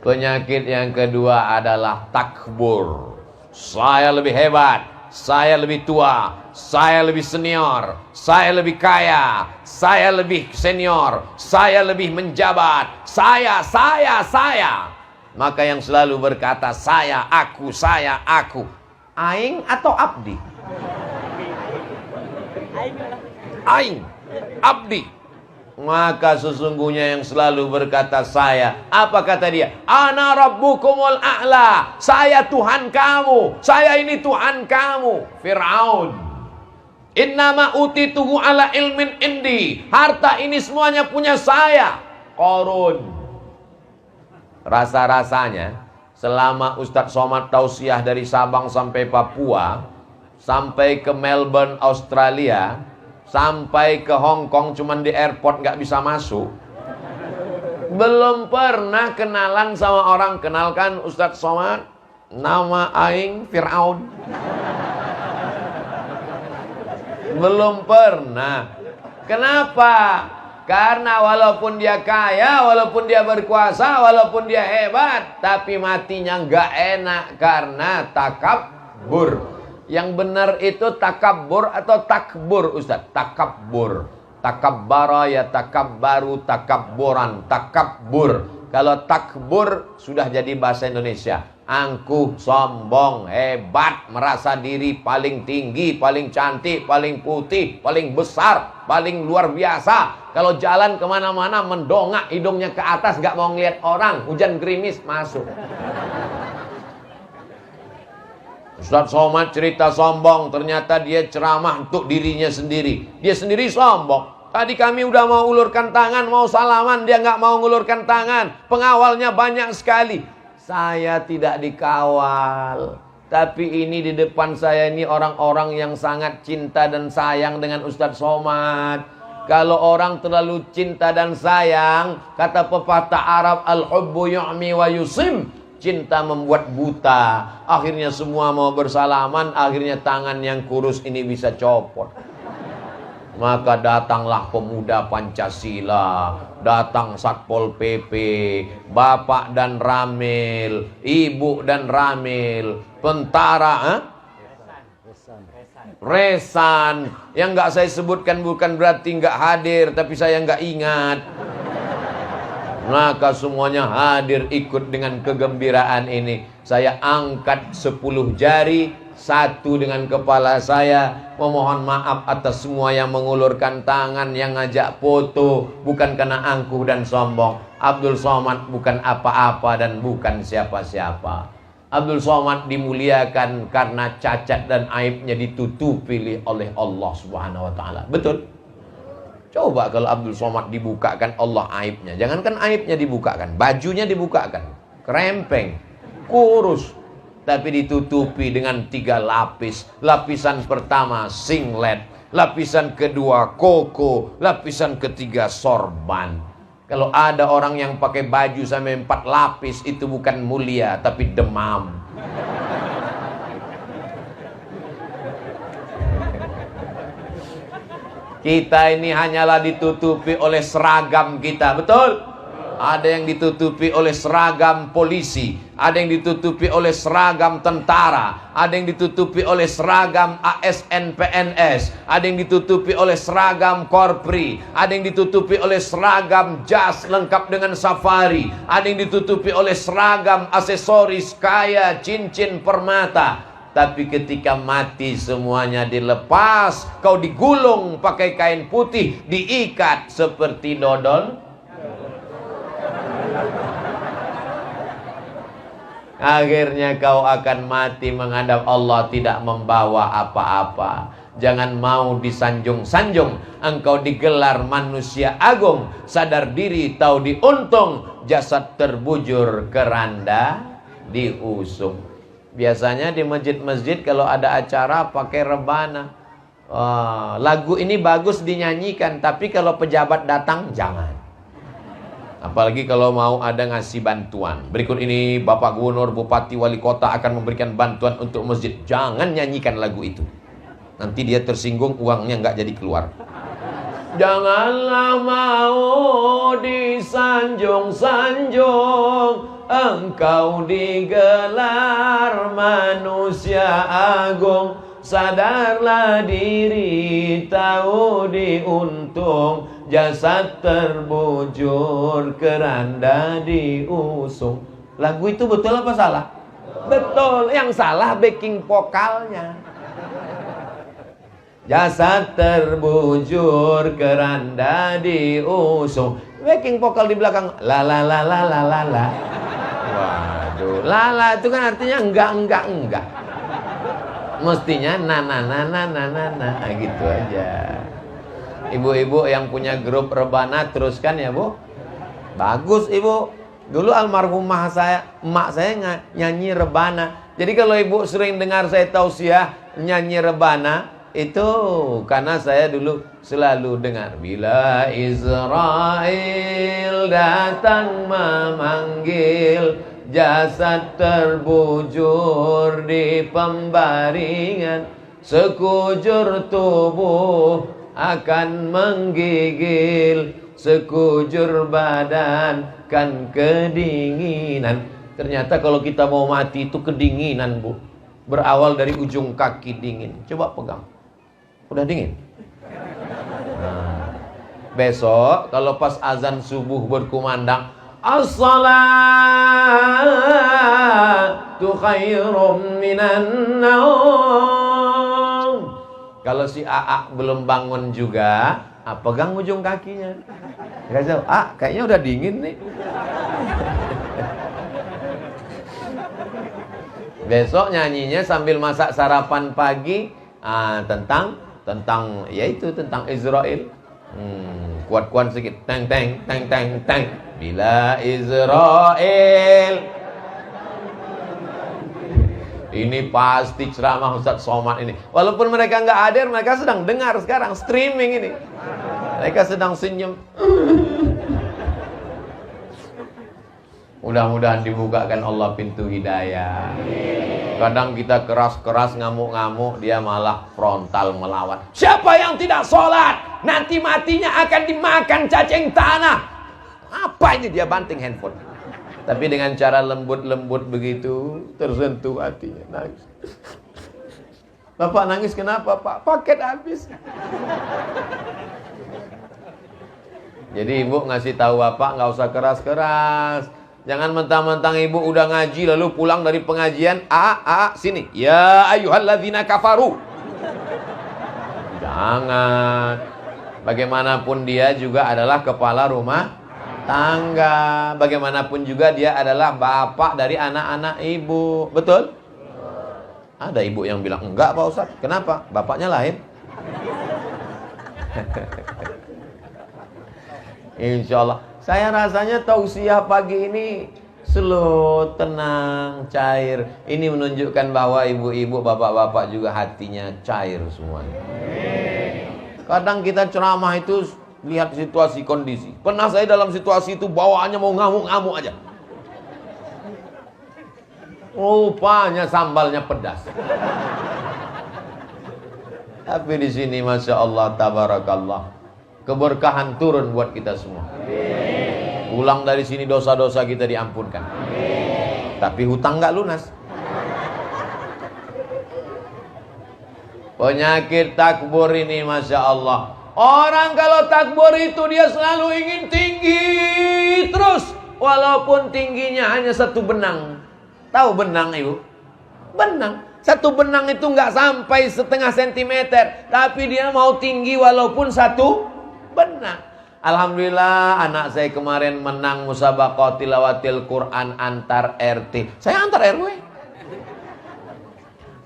Penyakit yang kedua adalah takbur. Saya lebih hebat, saya lebih tua, saya lebih senior, saya lebih kaya, saya lebih senior, saya lebih menjabat, saya. Maka yang selalu berkata saya, aku, aing atau abdi? Aing, abdi. Maka sesungguhnya yang selalu berkata saya, apa kata dia? Ana rabbukumul a'la, saya Tuhan kamu, saya ini Tuhan kamu. Fir'aun, innama utituhu ala ilmin indi, harta ini semuanya punya saya. Qarun, rasa-rasanya selama Ustadz Somad tausiah dari Sabang sampai Papua, sampai ke Melbourne Australia, sampai ke Hong Kong, cuman di airport nggak bisa masuk, belum pernah kenalan sama orang. Kenalkan Ustadz Somad, nama aing Fir'aun. Belum pernah. Kenapa? Karena walaupun dia kaya, walaupun dia berkuasa, walaupun dia hebat, tapi matinya nggak enak karena takabur. Yang benar itu takabbur atau takbur, Ustaz? Takabbur. Takabbara ya takabbaru, takabburan, takabbur. Kalau takbur sudah jadi bahasa Indonesia. Angkuh, sombong, hebat, merasa diri paling tinggi, paling cantik, paling putih, paling besar, paling luar biasa. Kalau jalan kemana-mana mendongak hidungnya ke atas, gak mau ngeliat orang. Hujan gerimis masuk. Ustadz Somad cerita sombong, ternyata dia ceramah untuk dirinya sendiri. Dia sendiri sombong. Tadi kami udah mau ulurkan tangan, mau salaman, dia nggak mau ngulurkan tangan. Pengawalnya banyak sekali. Saya tidak dikawal. Tapi ini di depan saya ini orang-orang yang sangat cinta dan sayang dengan Ustadz Somad. Kalau orang terlalu cinta dan sayang, kata pepatah Arab, al-hubbu yu'mi wa yusim, cinta membuat buta. Akhirnya semua mau bersalaman, akhirnya tangan yang kurus ini bisa copot. Maka datanglah pemuda Pancasila, datang Satpol PP, bapak dan ramil, ibu dan ramil, tentara, resan. Yang nggak saya sebutkan bukan berarti nggak hadir, tapi saya nggak ingat. Maka semuanya hadir ikut dengan kegembiraan ini. Saya angkat 10 jari, satu dengan kepala saya, memohon maaf atas semua yang mengulurkan tangan, yang ngajak foto, bukan karena angkuh dan sombong. Abdul Somad bukan apa-apa dan bukan siapa-siapa. Abdul Somad dimuliakan karena cacat dan aibnya ditutupi oleh Allah Subhanahu wa taala. Betul? Coba kalau Abdul Somad dibukakan Allah aibnya. Jangankan aibnya dibukakan, bajunya dibukakan, krempeng, kurus, tapi ditutupi dengan 3 lapis. Lapisan pertama singlet, lapisan kedua koko, lapisan ketiga sorban. Kalau ada orang yang pakai baju sampai 4 lapis, itu bukan mulia tapi demam. Kita ini hanyalah ditutupi oleh seragam kita, betul? Ada yang ditutupi oleh seragam polisi, ada yang ditutupi oleh seragam tentara, ada yang ditutupi oleh seragam ASN PNS, ada yang ditutupi oleh seragam korpri, ada yang ditutupi oleh seragam jas lengkap dengan safari, ada yang ditutupi oleh seragam aksesoris kaya, cincin, permata. Tapi ketika mati semuanya dilepas, kau digulung pakai kain putih, diikat seperti dodol. Akhirnya kau akan mati menghadap Allah tidak membawa apa-apa. Jangan mau disanjung-sanjung. Engkau digelar manusia agung, sadar diri tahu diuntung, jasad terbujur keranda diusung. Biasanya di masjid-masjid kalau ada acara pakai rebana. Lagu ini bagus dinyanyikan, tapi kalau pejabat datang jangan. Apalagi kalau mau ada ngasih bantuan. Berikut ini Bapak Gubernur, Bupati, Wali Kota akan memberikan bantuan untuk masjid. Jangan nyanyikan lagu itu. Nanti dia tersinggung, uangnya nggak jadi keluar. Janganlah mau disanjung-sanjung, engkau digelar manusia agung. Sadarlah diri, tahu diuntung, jasad terbujur, keranda diusung. Lagu itu betul apa salah? Betul, yang salah backing vokalnya. Jasad terbujur, keranda diusung, backing vokal di belakang la la la la la la la. Waduh, la la itu kan artinya enggak. Mestinya na gitu aja. Ibu-ibu yang punya grup rebana teruskan ya, Bu. Bagus, Ibu. Dulu almarhumah saya, emak saya nyanyi rebana. Jadi kalau ibu sering dengar saya tausiah nyanyi rebana, itu karena saya dulu selalu dengar. Bila Israel datang memanggil, jasad terbujur di pembaringan, sekujur tubuh akan menggigil, sekujur badan kan kedinginan. Ternyata kalau kita mau mati itu kedinginan, Bu. Berawal dari ujung kaki dingin. Coba pegang. Udah dingin? Nah, besok kalau pas azan subuh berkumandang, as-salatu khairum minan naum. Kalau si AA belum bangun juga, pegang ujung kakinya. Gak jauh, kayaknya udah dingin nih. Besok nyanyinya sambil masak sarapan pagi, tentang yaitu tentang Israel. Kuat-kuat sedikit. Teng teng teng teng teng. Bila Israel. Ini pasti ceramah Ustaz Somad ini. Walaupun mereka nggak hadir, mereka sedang dengar sekarang streaming ini. Mereka sedang senyum. Mudah-mudahan dibukakan Allah pintu hidayah. Kadang kita keras-keras ngamuk-ngamuk, dia malah frontal melawan. Siapa yang tidak sholat, nanti matinya akan dimakan cacing tanah. Apa ini, dia banting handphone. Tapi dengan cara lembut-lembut begitu, tersentuh hatinya, nangis. Bapak nangis kenapa, Pak? Paket habis. Jadi ibu ngasih tahu bapak, nggak usah keras-keras. Jangan mentang-mentang ibu udah ngaji lalu pulang dari pengajian, sini. Ya ayyuhalladzina kafaru. Jangan. Bagaimanapun dia juga adalah kepala rumah tangga. Bagaimanapun juga dia adalah bapak dari anak-anak ibu. Betul? Ada ibu yang bilang, enggak Pak Ustaz. Kenapa? Bapaknya lain. Insya Allah. Saya rasanya tausiah pagi ini slow, tenang, cair. Ini menunjukkan bahwa ibu-ibu, bapak-bapak juga hatinya cair semuanya. Kadang kita ceramah itu lihat situasi kondisi. Pernah saya dalam situasi itu bawaannya mau ngamuk-ngamuk aja. Rupanya sambalnya pedas. Tapi di sini Masya Allah, tabarakallah, keberkahan turun buat kita semua. Pulang dari sini dosa-dosa kita diampunkan. Tapi hutang nggak lunas. Penyakit takbur ini Masya Allah. Orang kalau takbur itu dia selalu ingin tinggi terus. Walaupun tingginya hanya satu benang. Tahu benang ibu? Benang. Satu benang itu nggak sampai setengah sentimeter. Tapi dia mau tinggi walaupun satu benang. Alhamdulillah anak saya kemarin menang musabaqah tilawatil Quran antar RT. Saya antar RW.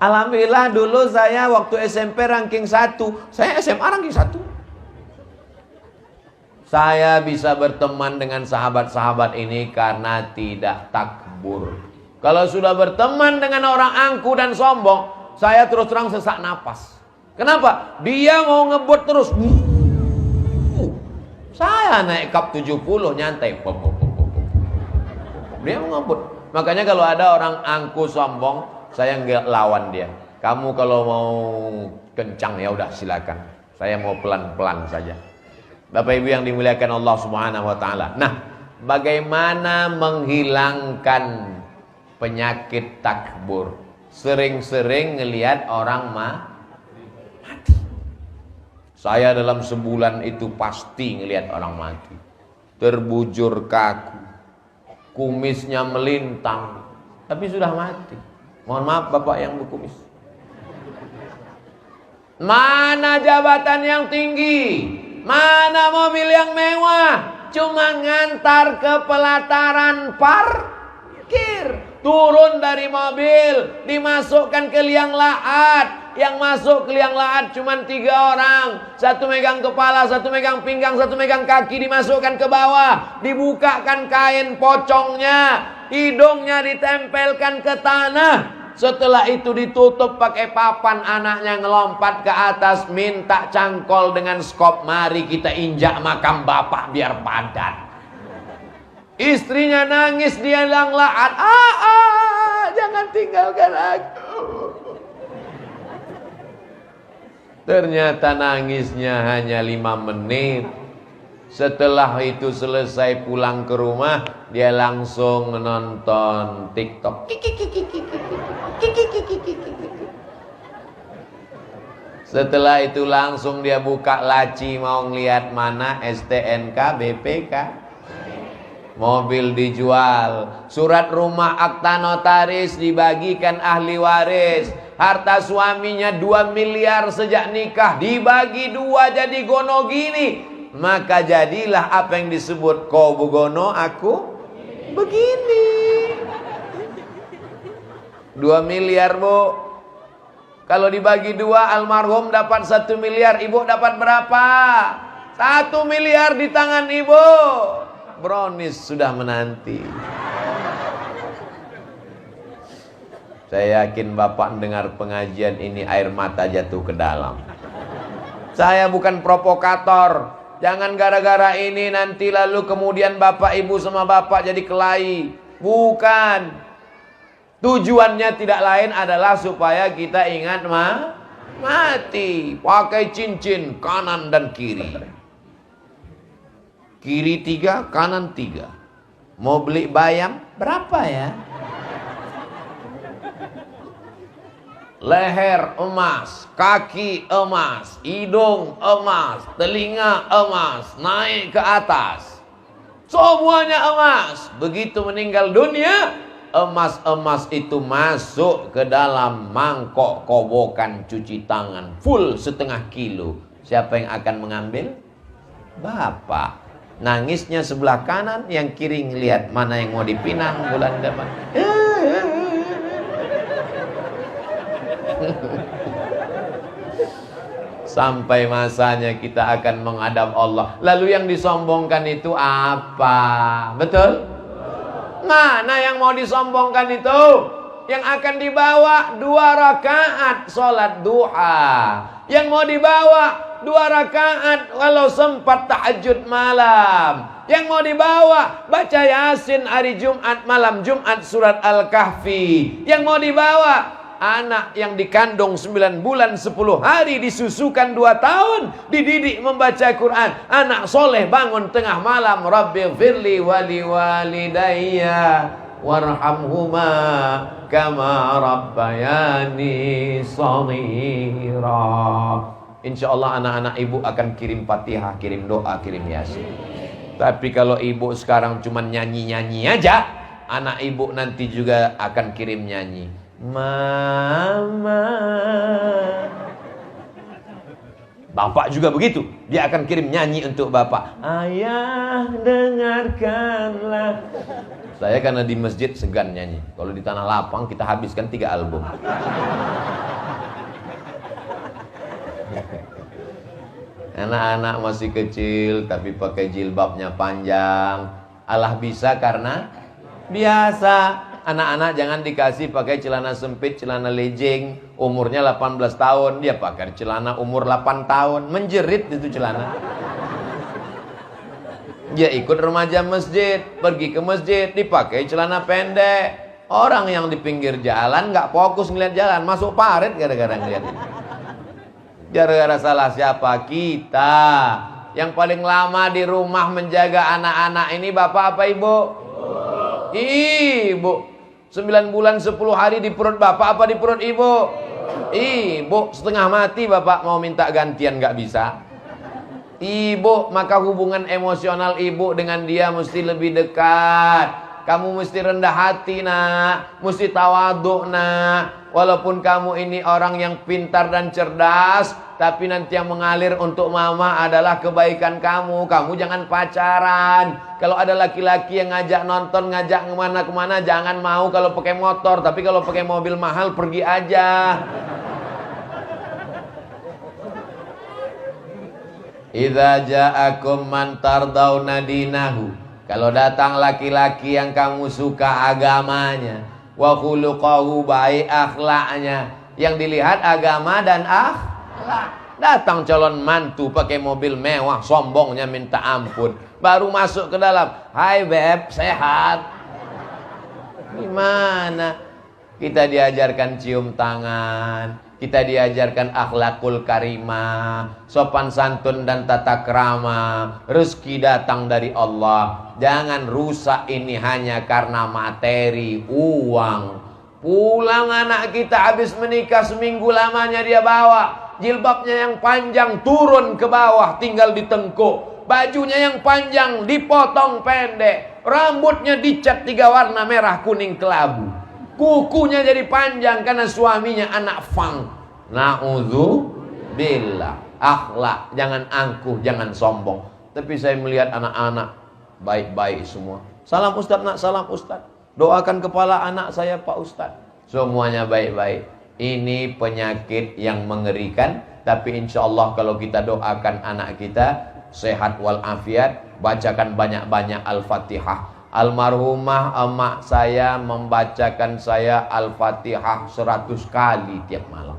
Alhamdulillah dulu saya waktu SMP ranking 1. Saya SMA ranking 1. Saya bisa berteman dengan sahabat-sahabat ini karena tidak takbur. Kalau sudah berteman dengan orang angku dan sombong, saya terus terang sesak napas. Kenapa? Dia mau ngebut terus. Saya naik kap 70 nyantai. Dia mau ngebut. Makanya kalau ada orang angku sombong, saya nggak lawan dia. Kamu kalau mau kencang ya udah silakan. Saya mau pelan-pelan saja. Bapak Ibu yang dimuliakan Allah Subhanahu wa taala. Nah, bagaimana menghilangkan penyakit takbur. Sering-sering ngelihat orang mati. Saya dalam sebulan itu pasti ngelihat orang mati. Terbujur kaku, kumisnya melintang, tapi sudah mati. Mohon maaf Bapak yang berkumis. Mana jabatan yang tinggi, mana mobil yang mewah, cuma ngantar ke pelataran parkir. Turun dari mobil, dimasukkan ke liang lahat. Yang masuk ke liang lahat cuma 3 orang. Satu megang kepala, satu megang pinggang, satu megang kaki. Dimasukkan ke bawah, dibukakan kain pocongnya, hidungnya ditempelkan ke tanah. Setelah itu ditutup pakai papan. Anaknya ngelompat ke atas, minta cangkol dengan skop. Mari kita injak makam bapak biar padat. Istrinya nangis di liang lahat. Jangan tinggalkan aku. Ternyata nangisnya hanya 5 menit. Setelah itu selesai pulang ke rumah, dia langsung nonton TikTok. Setelah itu langsung dia buka laci mau ngeliat mana STNK, BPK. Mobil dijual, surat rumah akta notaris dibagikan ahli waris. Harta suaminya 2 miliar sejak nikah, dibagi 2 jadi gono gini. Maka jadilah apa yang disebut kau begono, aku begini. 2 miliar Bu. Kalau dibagi 2, almarhum dapat 1 miliar, ibu dapat berapa? 1 miliar di tangan ibu. Brownies sudah menanti. Saya yakin Bapak dengar pengajian ini air mata jatuh ke dalam. Saya bukan provokator. Jangan gara-gara ini nanti lalu kemudian Bapak Ibu sama Bapak jadi kelahi. Bukan. Tujuannya tidak lain adalah supaya kita ingat mati. Pakai cincin kanan dan kiri. Kiri 3, kanan 3. Mau beli bayam berapa ya? Leher emas, kaki emas, hidung emas, telinga emas, naik ke atas. Semuanya emas. Begitu meninggal dunia, emas-emas itu masuk ke dalam mangkok kobokan cuci tangan. Full 1,5 kilo. Siapa yang akan mengambil? Bapak. Nangisnya sebelah kanan, yang kiri ngelihat mana yang mau dipinang bulan depan. Sampai masanya kita akan menghadap Allah. Lalu yang disombongkan itu apa? Betul? Mana yang mau disombongkan itu? Yang akan dibawa 2 rakaat sholat duha. Yang mau dibawa 2 rakaat kalau sempat tahajud malam. Yang mau dibawa baca Yasin hari Jumat malam, Jumat surat Al-Kahfi. Yang mau dibawa anak yang dikandung 9 bulan 10 hari, disusukan 2 tahun, dididik membaca Quran. Anak soleh bangun tengah malam, Rabbighfirli wali walidayya warhamhuma kama rabbayani shaghira. Insyaallah anak-anak ibu akan kirim Fatihah, kirim doa, kirim Yasin. Tapi kalau ibu sekarang cuma nyanyi-nyanyi aja, anak ibu nanti juga akan kirim nyanyi. Mama. Bapak juga begitu, dia akan kirim nyanyi untuk bapak. Ayah dengarkanlah. Saya karena di masjid segan nyanyi. Kalau di tanah lapang kita habiskan 3 album. Anak-anak masih kecil tapi pakai jilbabnya panjang. Allah bisa karena biasa. Anak-anak jangan dikasih pakai celana sempit, celana legging, umurnya 18 tahun, dia pakai celana umur 8 tahun, menjerit itu celana. Dia ikut remaja masjid, pergi ke masjid, dipakai celana pendek. Orang yang di pinggir jalan nggak fokus ngeliat jalan, masuk parit gara-gara ngeliat ini. Gara-gara salah siapa? Kita. Yang paling lama di rumah menjaga anak-anak ini bapak apa ibu? Ibu. 9 bulan 10 hari di perut bapak apa di perut ibu? Ibu. Setengah mati bapak mau minta gantian gak bisa. Ibu, maka hubungan emosional ibu dengan dia mesti lebih dekat. Kamu mesti rendah hati nak, mesti tawaduk nak. Walaupun kamu ini orang yang pintar dan cerdas, tapi nanti yang mengalir untuk mama adalah kebaikan kamu. Kamu jangan pacaran. Kalau ada laki-laki yang ngajak nonton, ngajak kemana-kemana, jangan mau kalau pakai motor. Tapi kalau pakai mobil mahal, pergi aja. Idza ja'akum man tardawna dinahu. Kalau datang laki-laki yang kamu suka agamanya, wa khuluquhu, baik akhlaknya, yang dilihat agama dan akhlak. Datang calon mantu pakai mobil mewah, sombongnya minta ampun. Baru masuk ke dalam, "Hai beb, sehat?" Gimana? Kita diajarkan cium tangan, kita diajarkan akhlakul karimah, sopan santun dan tata krama. Rezeki datang dari Allah. Jangan rusak ini hanya karena materi, uang. Pulang anak kita habis menikah seminggu lamanya dia bawa jilbabnya yang panjang turun ke bawah tinggal ditengkuk, bajunya yang panjang dipotong pendek, rambutnya dicat 3 warna merah kuning kelabu, kukunya jadi panjang karena suaminya anak fang. Na'udzubillah. Akhlak, jangan angkuh, jangan sombong. Tapi saya melihat anak-anak baik-baik semua. Salam Ustaz nak, salam Ustaz. Doakan kepala anak saya Pak Ustaz. Semuanya baik-baik. Ini penyakit yang mengerikan. Tapi insya Allah kalau kita doakan anak kita sehat walafiat, bacakan banyak-banyak Al-Fatihah. Almarhumah emak saya membacakan saya Al-Fatihah 100 kali tiap malam.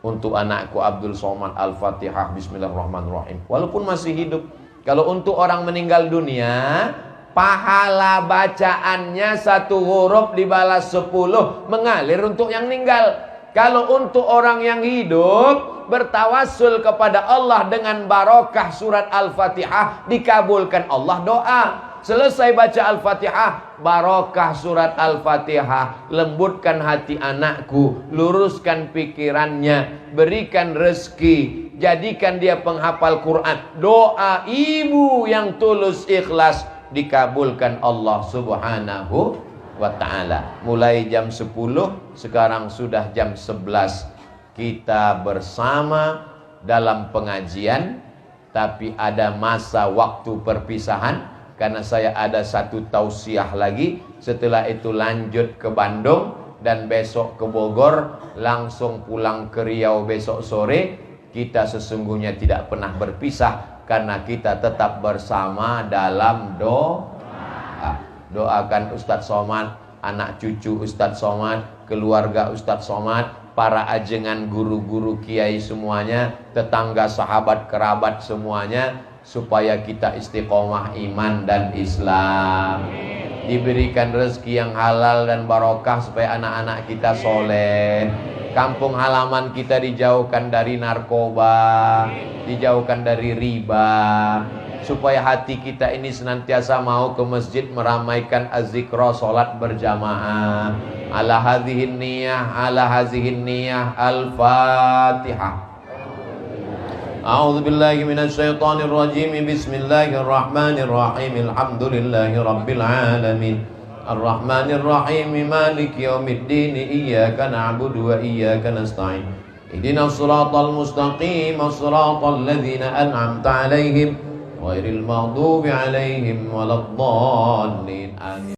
Untuk anakku Abdul Somad Al-Fatihah Bismillahirrahmanirrahim. Walaupun masih hidup. Kalau untuk orang meninggal dunia, pahala bacaannya 1 huruf dibalas 10, mengalir untuk yang meninggal. Kalau untuk orang yang hidup, bertawassul kepada Allah dengan barokah surat Al-Fatihah, dikabulkan Allah doa. Selesai baca Al-Fatihah, barokah surat Al-Fatihah, lembutkan hati anakku, luruskan pikirannya, berikan rezeki, jadikan dia penghafal Quran. Doa ibu yang tulus ikhlas dikabulkan Allah Subhanahu wa ta'ala. Mulai jam 10, sekarang sudah jam 11. Kita bersama dalam pengajian, tapi ada masa waktu perpisahan. Karena saya ada 1 tausiah lagi. Setelah itu lanjut ke Bandung, dan besok ke Bogor, langsung pulang ke Riau besok sore. Kita sesungguhnya tidak pernah berpisah, karena kita tetap bersama dalam doa. Doakan Ustadz Somad, anak cucu Ustadz Somad, keluarga Ustadz Somad, para ajengan guru-guru kiai semuanya, tetangga sahabat kerabat semuanya, supaya kita istiqomah iman dan Islam, diberikan rezeki yang halal dan barokah, supaya anak-anak kita soleh, kampung halaman kita dijauhkan dari narkoba, dijauhkan dari riba, supaya hati kita ini senantiasa mau ke masjid meramaikan az-zikra, salat berjamaah. Ala hadhihin niyah, ala hadhihin niyah. Al-Fatihah. A'udzu billahi minasyaitonir rajim. Bismillahirrahmanirrahim. Alhamdulillahi rabbil alamin. Arrahmanir rahim. Maliki yaumiddin. Iyyaka na'budu wa iyyaka nasta'in. Ihdinas siratal mustaqim. Shiratal ladzina an'amta 'alaihim ghairil maghdubi 'alaihim waladdallin. Amin.